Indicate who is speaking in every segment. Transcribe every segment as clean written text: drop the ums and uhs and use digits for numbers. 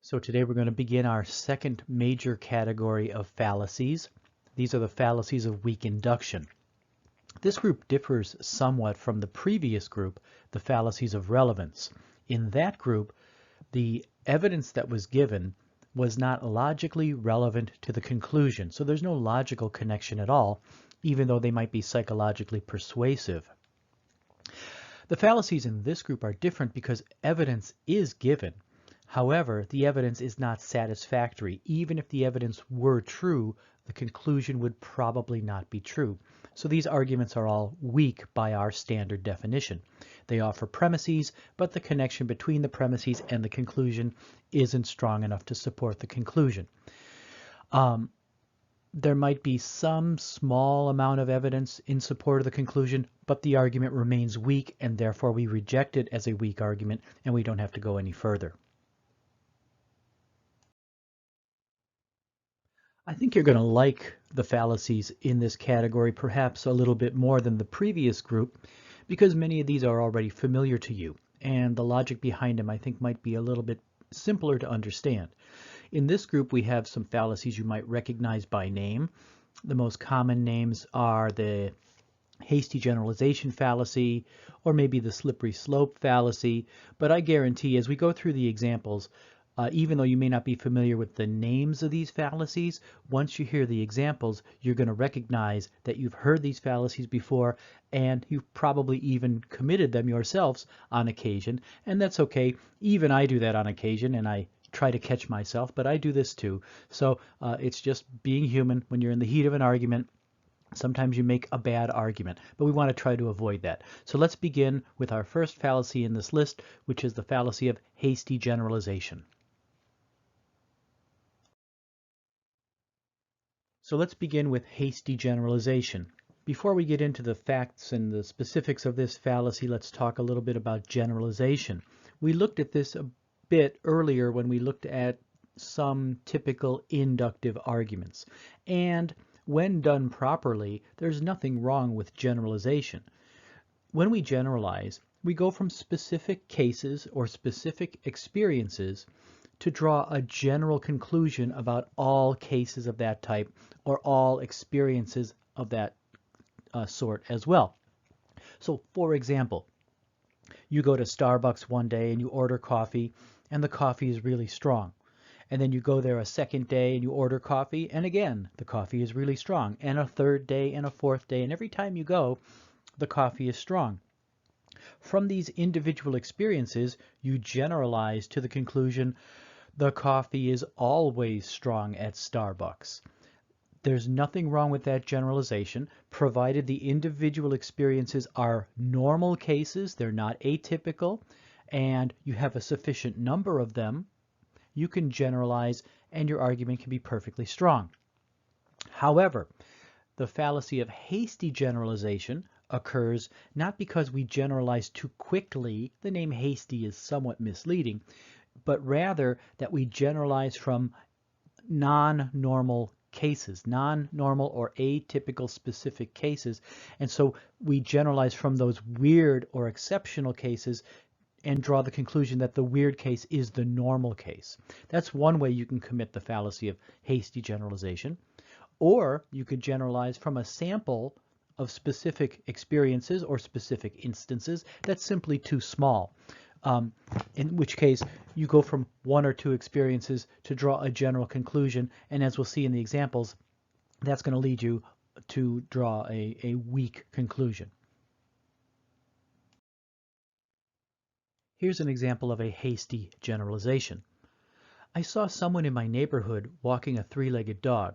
Speaker 1: So today we're going to begin our second major category of fallacies. These are the fallacies of weak induction. This group differs somewhat from the previous group, the fallacies of relevance. In that group, the evidence that was given was not logically relevant to the conclusion. So there's no logical connection at all, even though they might be psychologically persuasive. The fallacies in this group are different because evidence is given. However, the evidence is not satisfactory. Even if the evidence were true, the conclusion would probably not be true. So these arguments are all weak by our standard definition. They offer premises, but the connection between the premises and the conclusion isn't strong enough to support the conclusion. There might be some small amount of evidence in support of the conclusion, but the argument remains weak, and therefore we reject it as a weak argument, and we don't have to go any further. I think you're going to like the fallacies in this category perhaps a little bit more than the previous group because many of these are already familiar to you, and the logic behind them I think might be a little bit simpler to understand. In this group we have some fallacies you might recognize by name. The most common names are the hasty generalization fallacy or maybe the slippery slope fallacy, but I guarantee as we go through the examples, even though you may not be familiar with the names of these fallacies, once you hear the examples, you're going to recognize that you've heard these fallacies before and you've probably even committed them yourselves on occasion, and that's okay. Even I do that on occasion, and I try to catch myself, but I do this too. So it's just being human. When you're in the heat of an argument, sometimes you make a bad argument, but we want to try to avoid that. So let's begin with our first fallacy in this list, which is the fallacy of hasty generalization. So let's begin with hasty generalization. Before we get into the facts and the specifics of this fallacy, let's talk a little bit about generalization. We looked at this a bit earlier when we looked at some typical inductive arguments. And when done properly, there's nothing wrong with generalization. When we generalize, we go from specific cases or specific experiences to draw a general conclusion about all cases of that type or all experiences of that sort as well. So for example, you go to Starbucks one day and you order coffee and the coffee is really strong. And then you go there a second day and you order coffee and again the coffee is really strong, and a third day and a fourth day, and every time you go the coffee is strong. From these individual experiences you generalize to the conclusion the coffee is always strong at Starbucks. There's nothing wrong with that generalization, provided the individual experiences are normal cases, they're not atypical, and you have a sufficient number of them. You can generalize and your argument can be perfectly strong. However, the fallacy of hasty generalization occurs not because we generalize too quickly. The name hasty is somewhat misleading, but rather that we generalize from non-normal cases, non-normal or atypical specific cases. And so we generalize from those weird or exceptional cases and draw the conclusion that the weird case is the normal case. That's one way you can commit the fallacy of hasty generalization. Or you could generalize from a sample of specific experiences or specific instances that's simply too small. In which case you go from one or two experiences to draw a general conclusion, and as we'll see in the examples, that's going to lead you to draw a weak conclusion. Here's an example of a hasty generalization. I saw someone in my neighborhood walking a three-legged dog.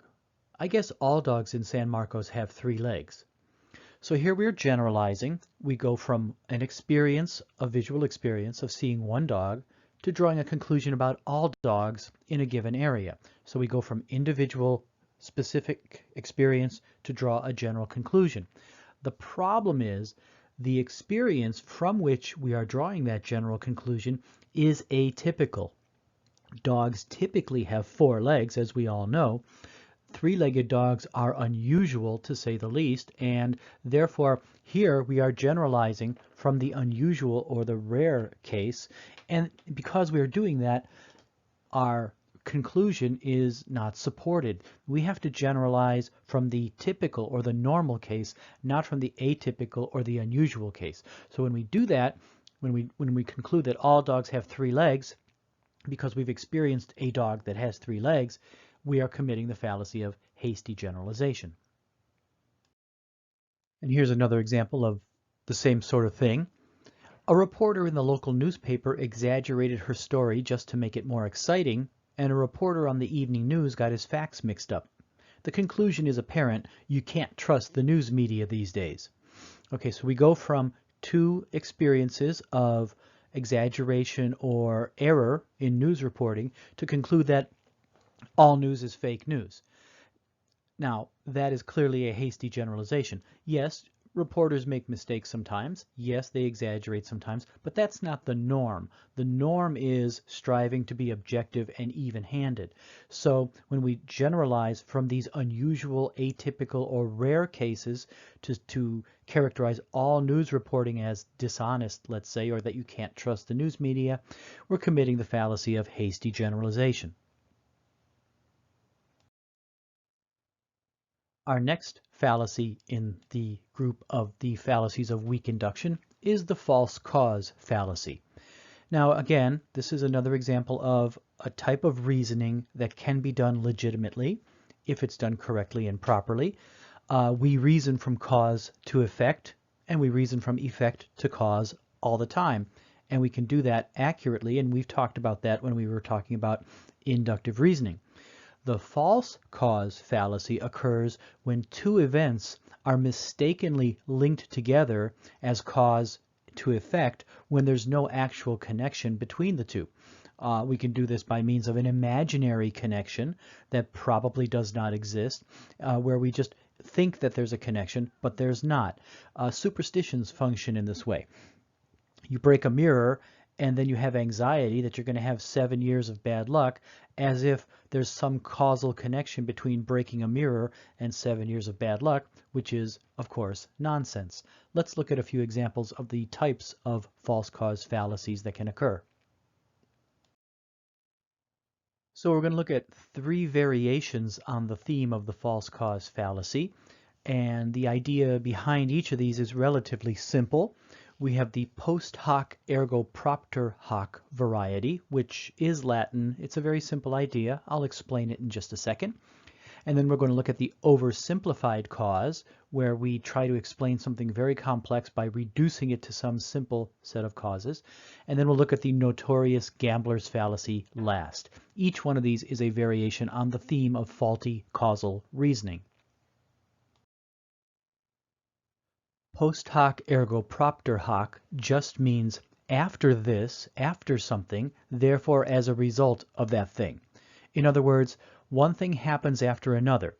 Speaker 1: I guess all dogs in San Marcos have 3 legs. So here we're generalizing. We go from an experience, a visual experience of seeing one dog, to drawing a conclusion about all dogs in a given area. So we go from individual specific experience to draw a general conclusion. The problem is the experience from which we are drawing that general conclusion is atypical. Dogs typically have 4 legs, as we all know. 3-legged dogs are unusual, to say the least, and therefore here we are generalizing from the unusual or the rare case, and because we are doing that, our conclusion is not supported. We have to generalize from the typical or the normal case, not from the atypical or the unusual case. So when we do that, when we conclude that all dogs have 3 legs, because we've experienced a dog that has 3 legs, we are committing the fallacy of hasty generalization. And here's another example of the same sort of thing. A reporter in the local newspaper exaggerated her story just to make it more exciting, and a reporter on the evening news got his facts mixed up. The conclusion is apparent: you can't trust the news media these days. Okay, so we go from 2 experiences of exaggeration or error in news reporting to conclude that all news is fake news. Now, that is clearly a hasty generalization. Yes, reporters make mistakes sometimes. Yes, they exaggerate sometimes, but that's not the norm. The norm is striving to be objective and even-handed. So when we generalize from these unusual, atypical, or rare cases to characterize all news reporting as dishonest, let's say, or that you can't trust the news media, we're committing the fallacy of hasty generalization. Our next fallacy in the group of the fallacies of weak induction is the false cause fallacy. Now, again, this is another example of a type of reasoning that can be done legitimately if it's done correctly and properly. We reason from cause to effect, and we reason from effect to cause all the time. And we can do that accurately, and we've talked about that when we were talking about inductive reasoning. The false cause fallacy occurs when 2 events are mistakenly linked together as cause to effect when there's no actual connection between the 2. We can do this by means of an imaginary connection that probably does not exist, where we just think that there's a connection, but there's not. Superstitions function in this way. You break a mirror, and then you have anxiety that you're going to have 7 years of bad luck, as if there's some causal connection between breaking a mirror and 7 years of bad luck, which is, of course, nonsense. Let's look at a few examples of the types of false cause fallacies that can occur. So we're going to look at 3 variations on the theme of the false cause fallacy, and the idea behind each of these is relatively simple. We have the post hoc ergo propter hoc variety, which is Latin. It's a very simple idea. I'll explain it in just a second. And then we're going to look at the oversimplified cause, where we try to explain something very complex by reducing it to some simple set of causes. And then we'll look at the notorious gambler's fallacy last. Each one of these is a variation on the theme of faulty causal reasoning. Post hoc ergo propter hoc just means after this, after something, therefore as a result of that thing. In other words, one thing happens after another.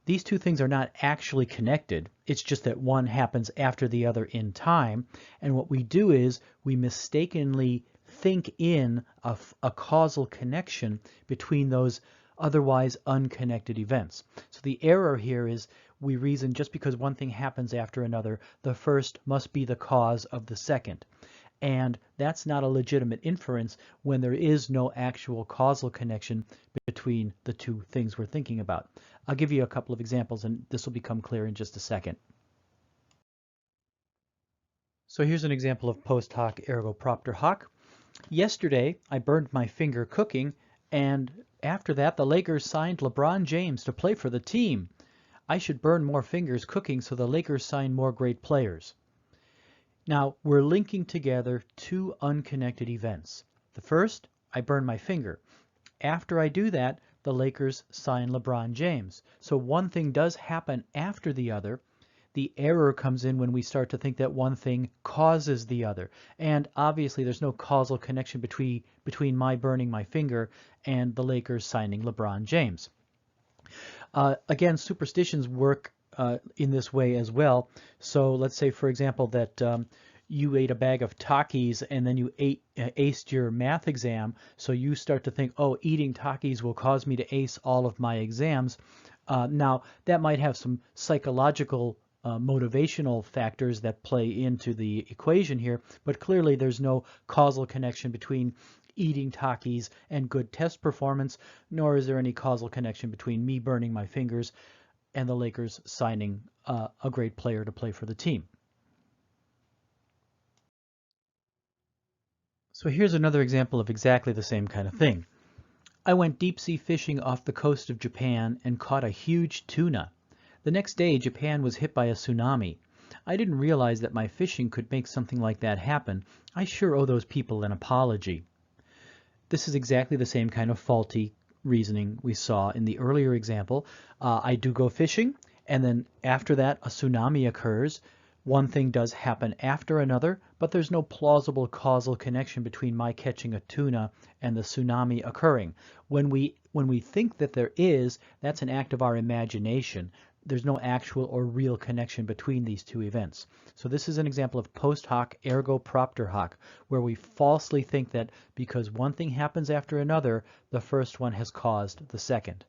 Speaker 1: These 2 things are not actually connected. It's just that one happens after the other in time. And what we do is we mistakenly think in a causal connection between those otherwise unconnected events. So the error here is we reason just because one thing happens after another, the first must be the cause of the second. And that's not a legitimate inference when there is no actual causal connection between the 2 things we're thinking about. I'll give you a couple of examples, and this will become clear in just a second. So here's an example of post hoc ergo propter hoc. Yesterday, I burned my finger cooking, and after that, the Lakers signed LeBron James to play for the team. I should burn more fingers cooking so the Lakers sign more great players. Now, we're linking together 2 unconnected events. The first, I burn my finger. After I do that, the Lakers sign LeBron James. So one thing does happen after the other. The error comes in when we start to think that one thing causes the other. And obviously there's no causal connection between my burning my finger and the Lakers signing LeBron James. Again, superstitions work in this way as well. So let's say, for example, that you ate a bag of Takis and then you aced your math exam. So you start to think, oh, eating Takis will cause me to ace all of my exams. Now, that might have some psychological motivational factors that play into the equation here, but clearly there's no causal connection between eating Takis and good test performance, nor is there any causal connection between me burning my fingers and the Lakers signing a great player to play for the team. So here's another example of exactly the same kind of thing. I went deep sea fishing off the coast of Japan and caught a huge tuna. The next day, Japan was hit by a tsunami. I didn't realize that my fishing could make something like that happen. I sure owe those people an apology. This is exactly the same kind of faulty reasoning we saw in the earlier example. I do go fishing, and then after that, a tsunami occurs. One thing does happen after another, but there's no plausible causal connection between my catching a tuna and the tsunami occurring. When we think that there is, that's an act of our imagination. There's no actual or real connection between these two events. So this is an example of post hoc ergo propter hoc, where we falsely think that because one thing happens after another, the first one has caused the second.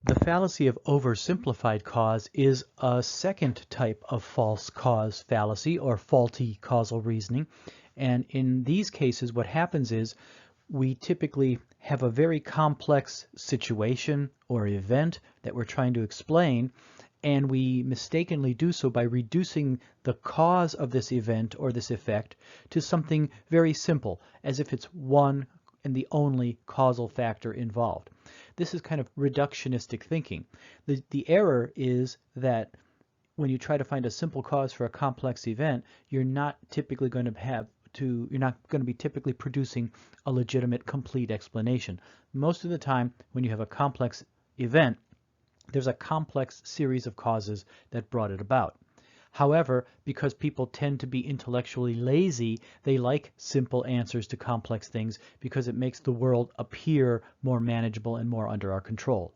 Speaker 1: The fallacy of oversimplified cause is a second type of false cause fallacy or faulty causal reasoning. And in these cases, what happens is we typically have a very complex situation or event that we're trying to explain, and we mistakenly do so by reducing the cause of this event or this effect to something very simple, as if it's one and the only causal factor involved. This is kind of reductionistic thinking. The error is that when you try to find a simple cause for a complex event, you're not typically going to be typically producing a legitimate, complete explanation. Most of the time, when you have a complex event, there's a complex series of causes that brought it about. However, because people tend to be intellectually lazy, they like simple answers to complex things because it makes the world appear more manageable and more under our control.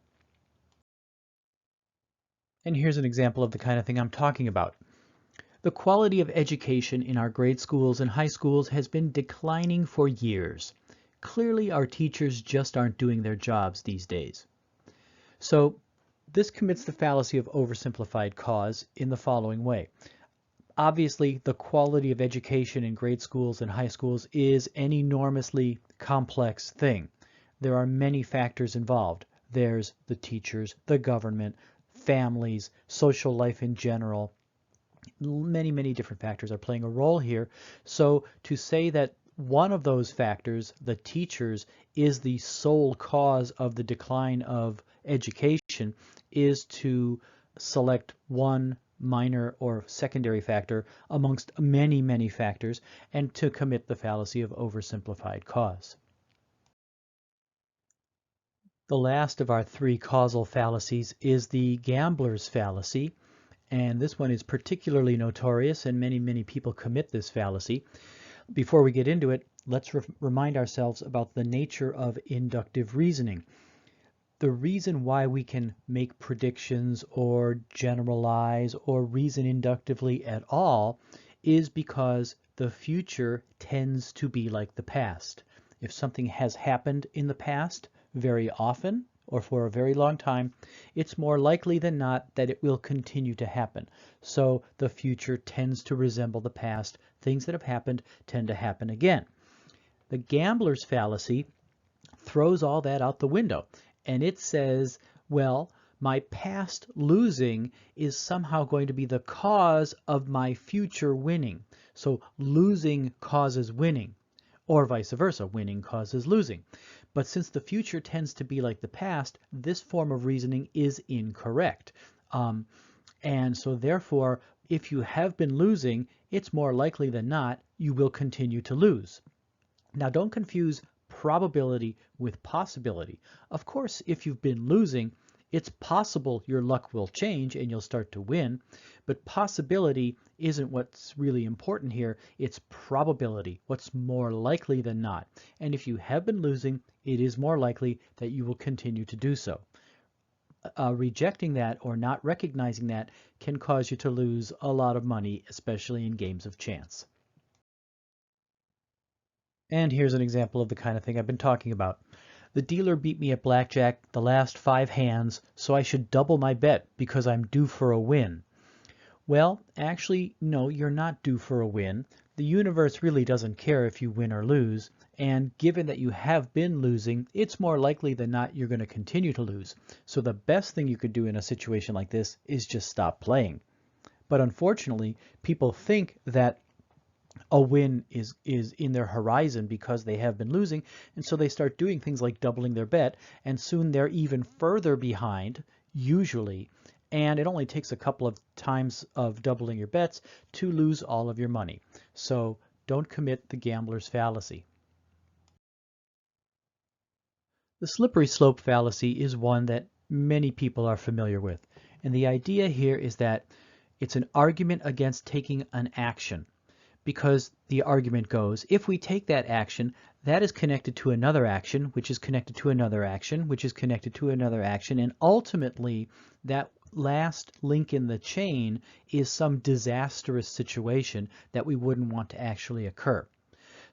Speaker 1: And here's an example of the kind of thing I'm talking about. The quality of education in our grade schools and high schools has been declining for years. Clearly, our teachers just aren't doing their jobs these days. So this commits the fallacy of oversimplified cause in the following way. Obviously, the quality of education in grade schools and high schools is an enormously complex thing. There are many factors involved. There's the teachers, the government, families, social life in general. Many different factors are playing a role here. So to say that one of those factors, the teachers, is the sole cause of the decline of education is to select one minor or secondary factor amongst many factors and to commit the fallacy of oversimplified cause. The last of our three causal fallacies is the gambler's fallacy, and this one is particularly notorious and many people commit this fallacy. Before we get into it, let's remind ourselves about the nature of inductive reasoning. The reason why we can make predictions or generalize or reason inductively at all is because the future tends to be like the past. If something has happened in the past very often or for a very long time, it's more likely than not that it will continue to happen. So the future tends to resemble the past. Things that have happened tend to happen again. The gambler's fallacy throws all that out the window. And it says, well, my past losing is somehow going to be the cause of my future winning. So losing causes winning, or vice versa, winning causes losing. But since the future tends to be like the past, this form of reasoning is incorrect. And so therefore, if you have been losing, it's more likely than not you will continue to lose. Now don't confuse probability with possibility. Of course, if you've been losing, it's possible your luck will change and you'll start to win, but possibility isn't what's really important here. It's probability, what's more likely than not. And if you have been losing, it is more likely that you will continue to do so. Rejecting that or not recognizing that can cause you to lose a lot of money, especially in games of chance. And here's an example of the kind of thing I've been talking about. The dealer beat me at blackjack the last 5 hands, so I should double my bet because I'm due for a win. Well, actually, no, you're not due for a win. the universe really doesn't care if you win or lose, and given that you have been losing, it's more likely than not you're going to continue to lose. So the best thing you could do in a situation like this is just stop playing. But unfortunately, people think that a win is in their horizon because they have been losing, and so they start doing things like doubling their bet, and soon they're even further behind, usually, and it only takes a couple of times of doubling your bets to lose all of your money. So don't commit the gambler's fallacy. The slippery slope fallacy is one that many people are familiar with, and the idea here is that it's an argument against taking an action, because the argument goes, if we take that action, that is connected to another action, which is connected to another action, which is connected to another action, and ultimately that last link in the chain is some disastrous situation that we wouldn't want to actually occur.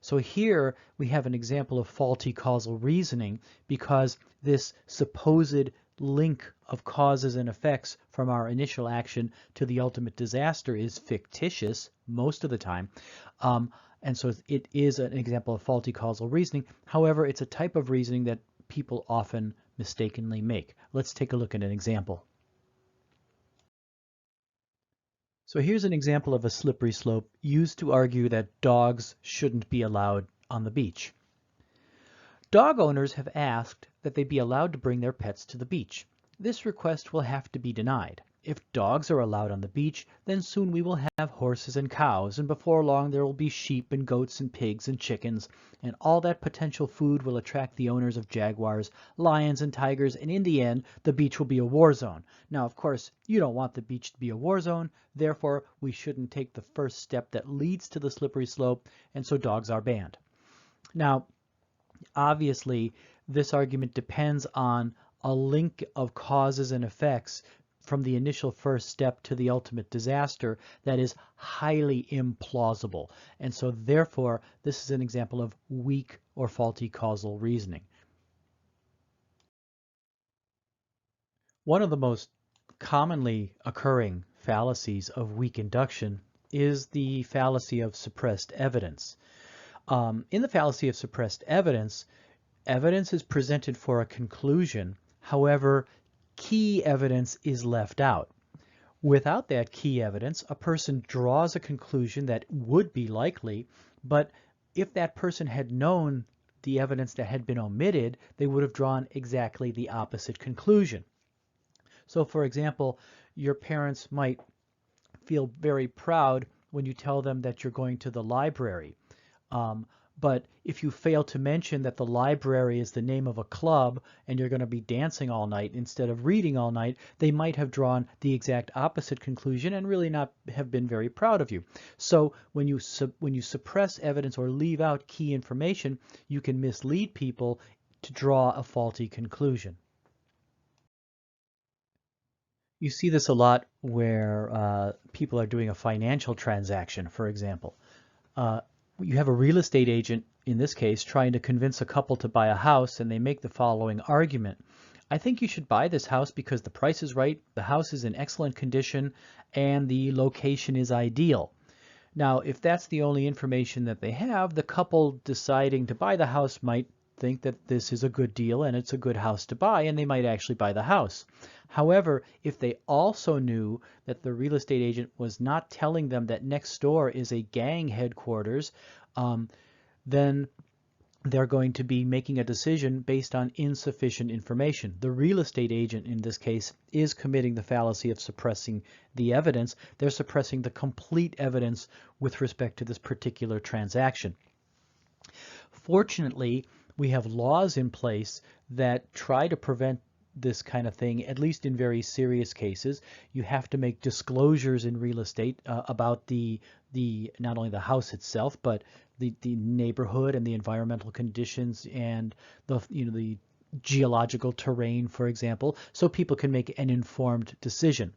Speaker 1: So here we have an example of faulty causal reasoning because this supposed link of causes and effects from our initial action to the ultimate disaster is fictitious most of the time. And so it is an example of faulty causal reasoning. However, it's a type of reasoning that people often mistakenly make. Let's take a look at an example. So here's an example of a slippery slope used to argue that dogs shouldn't be allowed on the beach. Dog owners have asked that they be allowed to bring their pets to the beach. This request will have to be denied. If dogs are allowed on the beach, then soon we will have horses and cows, and before long there will be sheep and goats and pigs and chickens, and all that potential food will attract the owners of jaguars, lions, and tigers, and in the end, the beach will be a war zone. Now, of course, you don't want the beach to be a war zone, therefore we shouldn't take the first step that leads to the slippery slope, and so dogs are banned. Now, obviously, this argument depends on a link of causes and effects from the initial first step to the ultimate disaster that is highly implausible. And so therefore, this is an example of weak or faulty causal reasoning. One of the most commonly occurring fallacies of weak induction is the fallacy of suppressed evidence. In the fallacy of suppressed evidence, evidence is presented for a conclusion. However, key evidence is left out. Without that key evidence, a person draws a conclusion that would be likely, but if that person had known the evidence that had been omitted, they would have drawn exactly the opposite conclusion. So, for example, your parents might feel very proud when you tell them that you're going to the library. But if you fail to mention that the library is the name of a club and you're going to be dancing all night instead of reading all night, they might have drawn the exact opposite conclusion and really not have been very proud of you. So when you suppress evidence or leave out key information, you can mislead people to draw a faulty conclusion. You see this a lot where people are doing a financial transaction, for example. You have a real estate agent, in this case, trying to convince a couple to buy a house, and they make the following argument. I think you should buy this house because the price is right, the house is in excellent condition, and the location is ideal. Now, if that's the only information that they have, the couple deciding to buy the house might think that this is a good deal and it's a good house to buy, and they might actually buy the house. However, if they also knew that the real estate agent was not telling them that next door is a gang headquarters, then they're going to be making a decision based on insufficient information. The real estate agent in this case is committing the fallacy of suppressing the evidence. They're suppressing the complete evidence with respect to this particular transaction. Fortunately, we have laws in place that try to prevent this kind of thing, at least in very serious cases. You have to make disclosures in real estate about the not only the house itself, but the neighborhood and the environmental conditions and the geological terrain, for example, so people can make an informed decision.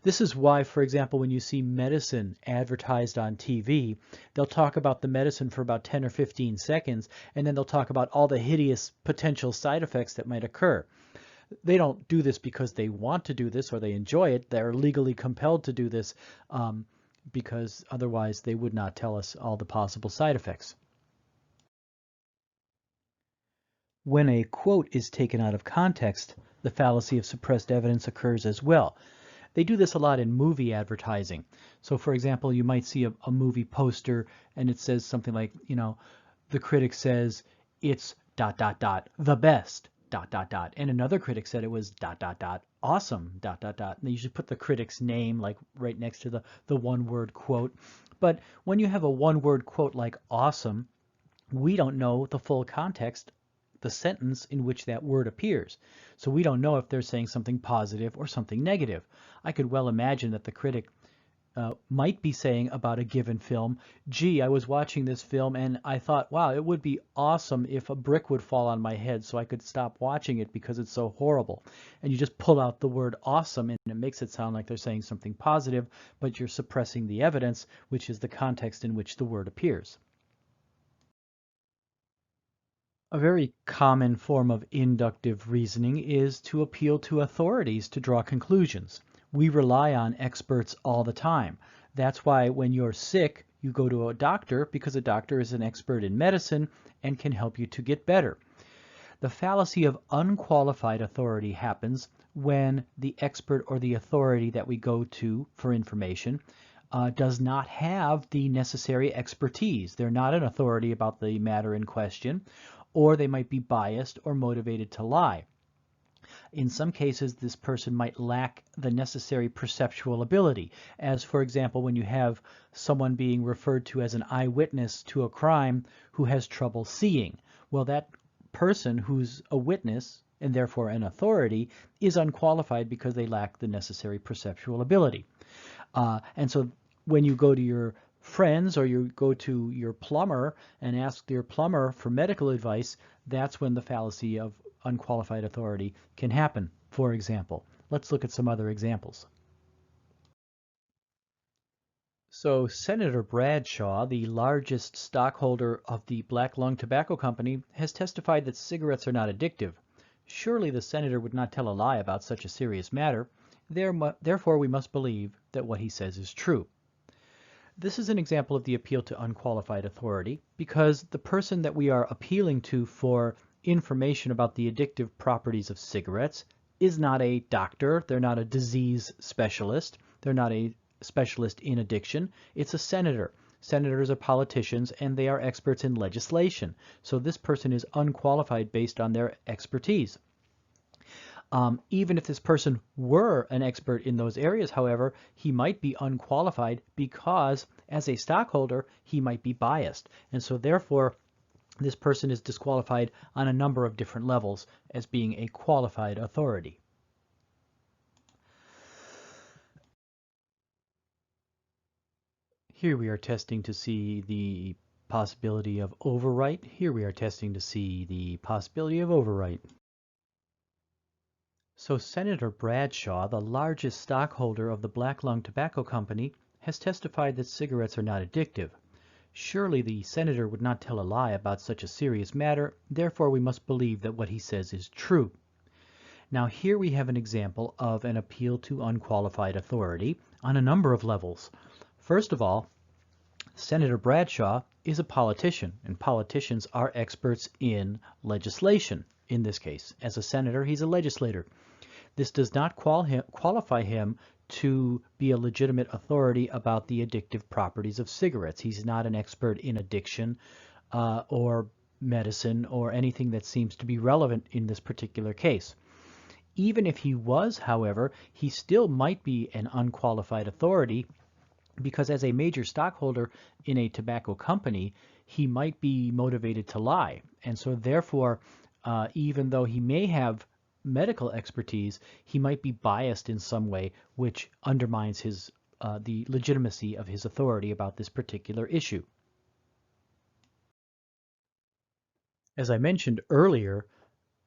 Speaker 1: This is why, for example, when you see medicine advertised on TV, they'll talk about the medicine for about 10 or 15 seconds, and then they'll talk about all the hideous potential side effects that might occur. They don't do this because they want to do this or they enjoy it. They're legally compelled to do this because otherwise they would not tell us all the possible side effects. When a quote is taken out of context, the fallacy of suppressed evidence occurs as well. They do this a lot in movie advertising. So, for example, you might see a movie poster and it says something like, the critic says it's ... the best ... and another critic said it was ... awesome ... and they usually put the critic's name like right next to the one-word quote. But when you have a one-word quote like awesome, we don't know the full context, the sentence in which that word appears. So we don't know if they're saying something positive or something negative. I could well imagine that the critic might be saying about a given film, gee, I was watching this film and I thought, wow, it would be awesome if a brick would fall on my head so I could stop watching it because it's so horrible. And you just pull out the word awesome and it makes it sound like they're saying something positive, but you're suppressing the evidence, which is the context in which the word appears. A very common form of inductive reasoning is to appeal to authorities to draw conclusions. We rely on experts all the time. That's why when you're sick, you go to a doctor because a doctor is an expert in medicine and can help you to get better. The fallacy of unqualified authority happens when the expert or the authority that we go to for information does not have the necessary expertise. They're not an authority about the matter in question, or they might be biased or motivated to lie. In some cases, this person might lack the necessary perceptual ability, as for example, when you have someone being referred to as an eyewitness to a crime who has trouble seeing. Well, that person who's a witness and therefore an authority is unqualified because they lack the necessary perceptual ability. And so when you go to your friends or you go to your plumber and ask your plumber for medical advice, that's when the fallacy of unqualified authority can happen, for example. Let's look at some other examples. So Senator Bradshaw, the largest stockholder of the Black Lung Tobacco Company, has testified that cigarettes are not addictive. Surely the senator would not tell a lie about such a serious matter. Therefore, we must believe that what he says is true. This is an example of the appeal to unqualified authority because the person that we are appealing to for information about the addictive properties of cigarettes is not a doctor, they're not a disease specialist, they're not a specialist in addiction, it's a senator. Senators are politicians and they are experts in legislation. So this person is unqualified based on their expertise. Even if this person were an expert in those areas, however, he might be unqualified because as a stockholder, he might be biased. And so therefore, this person is disqualified on a number of different levels as being a qualified authority. Here we are testing to see the possibility of overwrite. Here we are testing to see the possibility of overwrite. So Senator Bradshaw, the largest stockholder of the Black Lung Tobacco Company, has testified that cigarettes are not addictive. Surely the senator would not tell a lie about such a serious matter, therefore we must believe that what he says is true. Now here we have an example of an appeal to unqualified authority on a number of levels. First of all, Senator Bradshaw is a politician, and politicians are experts in legislation. In this case, as a senator, he's a legislator. This does not qualify him to be a legitimate authority about the addictive properties of cigarettes. He's not an expert in addiction or medicine or anything that seems to be relevant in this particular case. Even if he was, however, he still might be an unqualified authority because as a major stockholder in a tobacco company, he might be motivated to lie. And so therefore, even though he may have medical expertise, he might be biased in some way, which undermines his the legitimacy of his authority about this particular issue. As I mentioned earlier,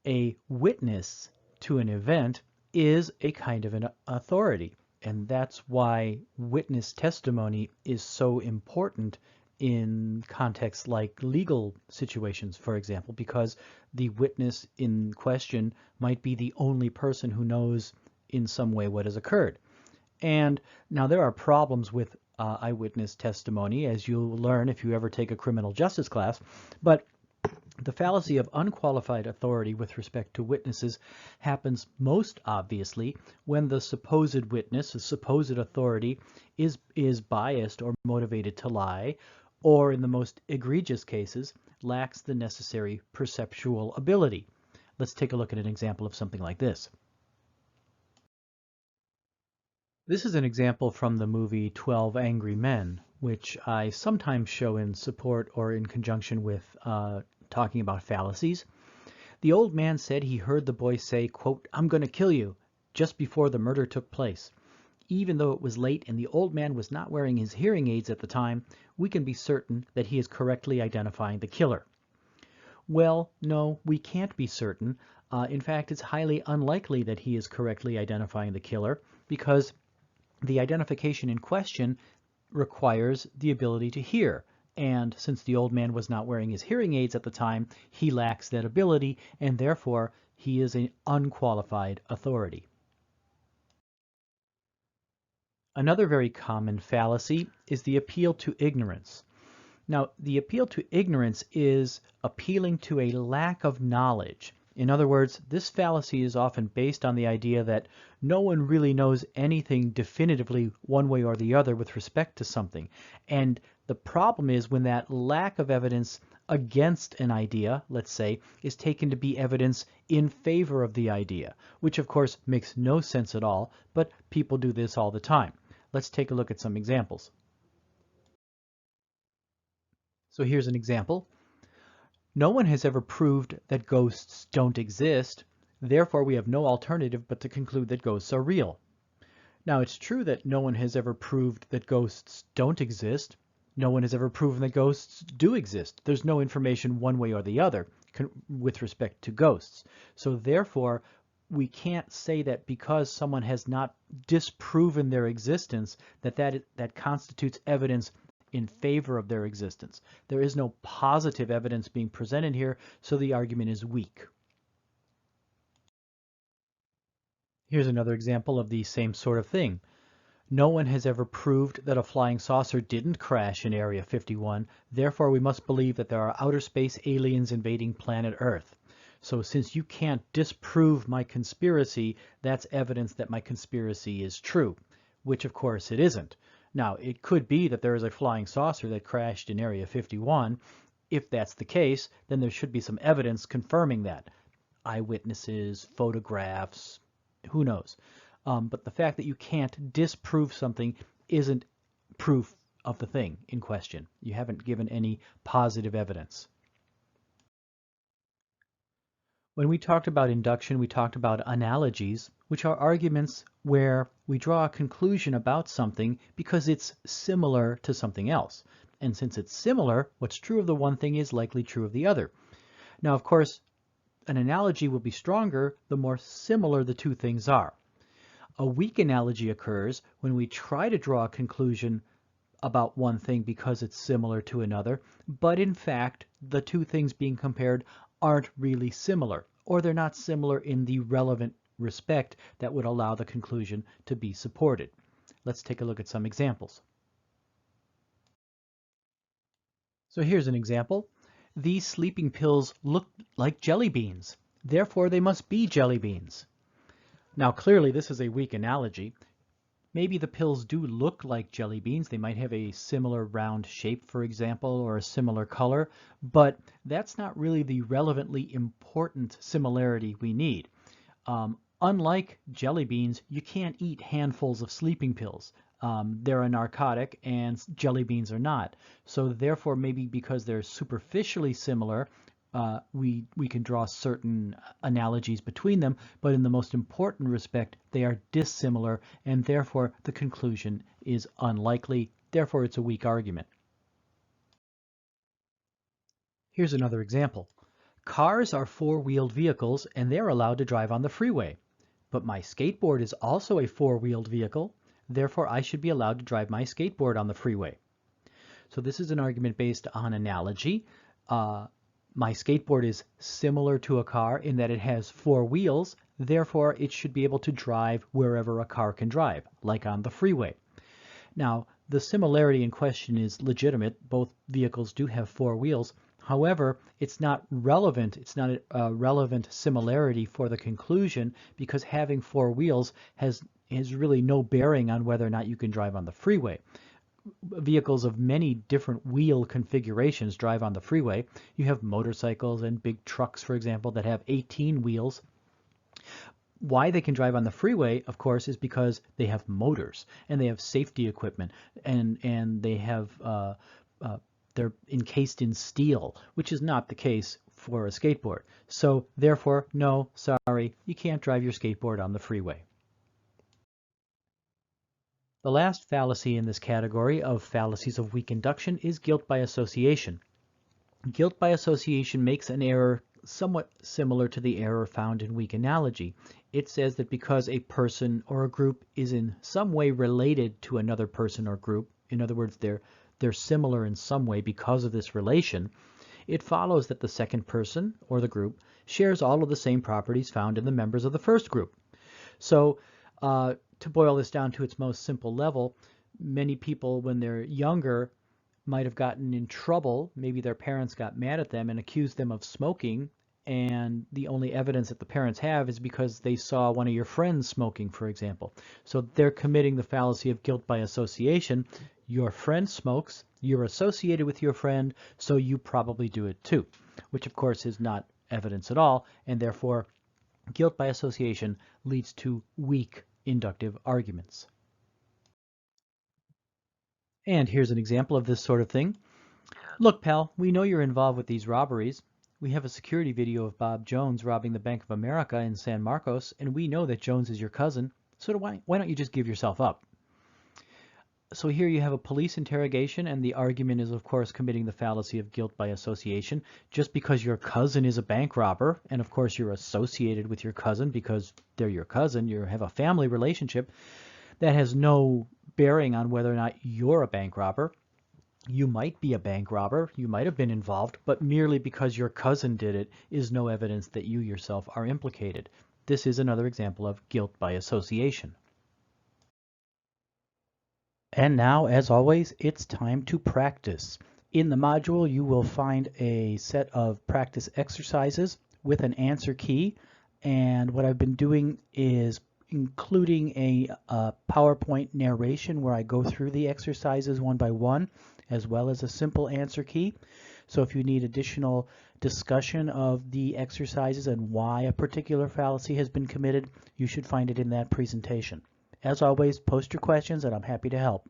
Speaker 1: a witness to an event is a kind of an authority, and that's why witness testimony is so important in contexts like legal situations, for example, because the witness in question might be the only person who knows in some way what has occurred. And now there are problems with eyewitness testimony, as you'll learn if you ever take a criminal justice class. But the fallacy of unqualified authority with respect to witnesses happens most obviously when the supposed witness, the supposed authority, is biased or motivated to lie, or in the most egregious cases, lacks the necessary perceptual ability. Let's take a look at an example of something like this. This is an example from the movie 12 Angry Men, which I sometimes show in support or in conjunction with talking about fallacies. The old man said he heard the boy say, quote, "I'm going to kill you," just before the murder took place. Even though it was late and the old man was not wearing his hearing aids at the time, we can be certain that he is correctly identifying the killer. Well, no, we can't be certain. In fact, it's highly unlikely that he is correctly identifying the killer because the identification in question requires the ability to hear. And since the old man was not wearing his hearing aids at the time, he lacks that ability, and therefore he is an unqualified authority. Another very common fallacy is the appeal to ignorance. Now, the appeal to ignorance is appealing to a lack of knowledge. In other words, this fallacy is often based on the idea that no one really knows anything definitively one way or the other with respect to something. And the problem is when that lack of evidence against an idea, let's say, is taken to be evidence in favor of the idea, which of course makes no sense at all, but people do this all the time. Let's take a look at some examples. So here's an example. No one has ever proved that ghosts don't exist, therefore we have no alternative but to conclude that ghosts are real. Now, it's true that no one has ever proved that ghosts don't exist. No one has ever proven that ghosts do exist. There's no information one way or the other with respect to ghosts. So therefore, we can't say that because someone has not disproven their existence, that constitutes evidence in favor of their existence. There is no positive evidence being presented here, so the argument is weak. Here's another example of the same sort of thing. No one has ever proved that a flying saucer didn't crash in Area 51, therefore we must believe that there are outer space aliens invading planet Earth. So since you can't disprove my conspiracy, that's evidence that my conspiracy is true, which of course it isn't. Now, it could be that there is a flying saucer that crashed in Area 51. If that's the case, then there should be some evidence confirming that. Eyewitnesses, photographs, who knows? But the fact that you can't disprove something isn't proof of the thing in question. You haven't given any positive evidence. When we talked about induction, we talked about analogies, which are arguments where we draw a conclusion about something because it's similar to something else. And since it's similar, what's true of the one thing is likely true of the other. Now, of course, an analogy will be stronger the more similar the two things are. A weak analogy occurs when we try to draw a conclusion about one thing because it's similar to another, but in fact, the two things being compared aren't really similar, or they're not similar in the relevant respect that would allow the conclusion to be supported. Let's take a look at some examples. So here's an example. These sleeping pills look like jelly beans, therefore they must be jelly beans. Now clearly this is a weak analogy. Maybe the pills do look like jelly beans. They might have a similar round shape, for example, or a similar color, but that's not really the relevantly important similarity we need. Unlike jelly beans, you can't eat handfuls of sleeping pills. They're a narcotic and jelly beans are not. So therefore, maybe because they're superficially similar, we can draw certain analogies between them, but in the most important respect, they are dissimilar, and therefore the conclusion is unlikely. Therefore, it's a weak argument. Here's another example. Cars are four-wheeled vehicles, and they're allowed to drive on the freeway. But my skateboard is also a four-wheeled vehicle, therefore I should be allowed to drive my skateboard on the freeway. So this is an argument based on analogy. My skateboard is similar to a car in that it has four wheels, therefore it should be able to drive wherever a car can drive, like on the freeway. Now, The similarity in question is legitimate. Both vehicles do have four wheels. However, it's not relevant. It's not a relevant similarity for the conclusion because having four wheels has really no bearing on whether or not you can drive on the freeway. Vehicles of many different wheel configurations drive on the freeway. You have motorcycles and big trucks, for example, that have 18 wheels. Why they can drive on the freeway, of course, is because they have motors and they have safety equipment and they have they're encased in steel, which is not the case for a skateboard. So therefore, no, sorry, you can't drive your skateboard on the freeway. The last fallacy in this category of fallacies of weak induction is guilt by association. Guilt by association makes an error somewhat similar to the error found in weak analogy. It says that because a person or a group is in some way related to another person or group, in other words, they're similar in some way because of this relation, it follows that the second person or the group shares all of the same properties found in the members of the first group. So to boil this down to its most simple level, many people when they're younger might have gotten in trouble. Maybe their parents got mad at them and accused them of smoking, and the only evidence that the parents have is because they saw one of your friends smoking, for example. So they're committing the fallacy of guilt by association. Your friend smokes, you're associated with your friend, so you probably do it too, which of course is not evidence at all, and therefore guilt by association leads to weak inductive arguments. And here's an example of this sort of thing. Look, pal, we know you're involved with these robberies. We have a security video of Bob Jones robbing the Bank of America in San Marcos, and we know that Jones is your cousin, so why don't you just give yourself up? So here you have a police interrogation, and the argument is, of course, committing the fallacy of guilt by association. Just because your cousin is a bank robber, and of course you're associated with your cousin because they're your cousin, you have a family relationship, that has no bearing on whether or not you're a bank robber. You might be a bank robber, you might have been involved, but merely because your cousin did it is no evidence that you yourself are implicated. This is another example of guilt by association. And now, as always, it's time to practice. In the module, you will find a set of practice exercises with an answer key, and what I've been doing is including a PowerPoint narration where I go through the exercises one by one, as well as a simple answer key. So if you need additional discussion of the exercises and why a particular fallacy has been committed, you should find it in that presentation. As always, post your questions and I'm happy to help.